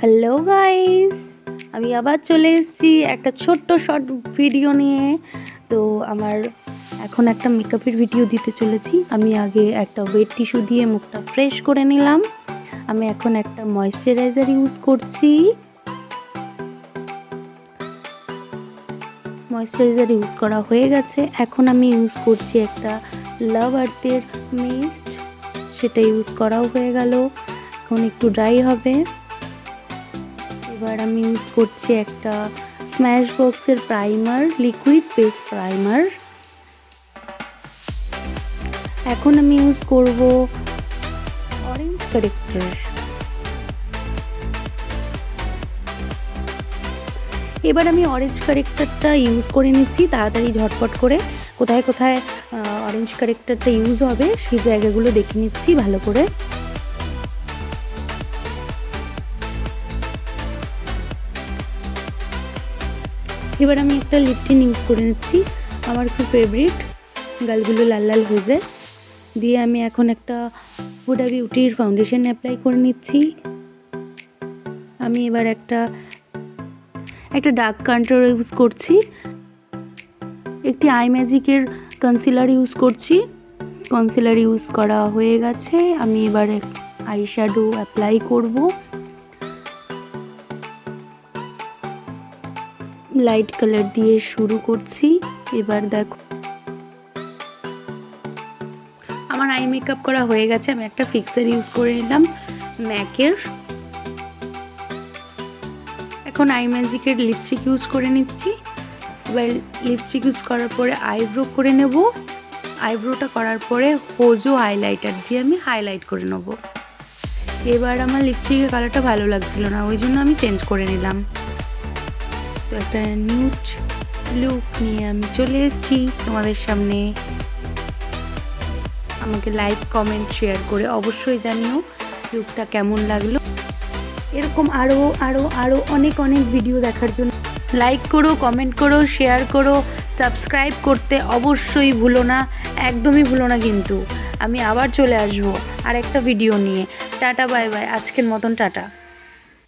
Hello guys, আমি আবার চলে এসেছি একটা ছোট্ট শর্ট ভিডিও নিয়ে। তো আমার এখন একটা মেকআপের ভিডিও দিতে চলেছি। আমি আগে একটা ওয়েট টিস্যু দিয়ে মুখটা ফ্রেশ করে নিলাম। আমি এখন একটা ময়েশ্চারাইজার ইউজ করছি। ময়েশ্চারাইজার ইউজ করা হয়ে গেছে। এখন আমি ইউজ করছি একটা লাভ আর্থের মিস্ট, সেটা ইউজ করাও হয়ে গেল। এখন একটু ড্রাই হবে। এবার আমি ইউজ করছি একটা স্ম্যাশ বক্সের প্রাইমার, লিকুইড বেস প্রাইমার। এখন আমি ইউজ করব অরেঞ্জ কারেক্টর। এবার আমি অরেঞ্জ কারেক্টরটা ইউজ করে নিচ্ছি তাড়াতাড়ি ঝটপট করে। কোথায় কোথায় অরেঞ্জ কারেক্টরটা ইউজ হবে সেই জায়গাগুলো দেখে নিচ্ছি ভালো করে। এবার আমি একটা লিপটিন ইউজ করে নিচ্ছি, আমার খুব ফেভারিট, গালগুলো লাল লাল হয়ে যায়। দিয়ে আমি এখন একটা হুডা বিউটির ফাউন্ডেশন অ্যাপ্লাই করে নিচ্ছি। আমি এবার একটা ডার্ক কন্ট্রোল ইউজ করছি। একটি আই ম্যাজিকের কনসিলার ইউজ করছি। কনসিলার ইউজ করা হয়ে গেছে। আমি এবার আই শ্যাডো অ্যাপ্লাই করব। লাইট কালার দিয়ে শুরু করছি। এবার দেখো আমার আই মেকআপ করা হয়ে গেছে। আমি একটা ফিক্সার ইউজ করে নিলাম ম্যাকের। এখন আই ম্যাজিকের লিপস্টিক ইউজ করে নিচ্ছি। এবার লিপস্টিক ইউজ করার পরে আইব্রো করে নেব। আইব্রোটা করার পরে হোজো হাইলাইটার দিয়ে আমি হাইলাইট করে নেব। এবার আমার লিপস্টিকের কালারটা ভালো লাগছিল না, ওই জন্য আমি চেঞ্জ করে নিলাম। তো একটা নিউড লুক নিয়ে আমি চলে এসেছি তোমাদের সামনে। আমাকে লাইক কমেন্ট শেয়ার করে অবশ্যই জানিও লুকটা কেমন লাগলো। এরকম আরও অনেক ভিডিও দেখার জন্য লাইক করো, কমেন্ট করো, শেয়ার করো, সাবস্ক্রাইব করতে অবশ্যই ভুলো না, একদমই ভুলো না কিন্তু। আমি আবার চলে আসবো আর একটা ভিডিও নিয়ে। টাটা বাই বাই, আজকের মতন টাটা।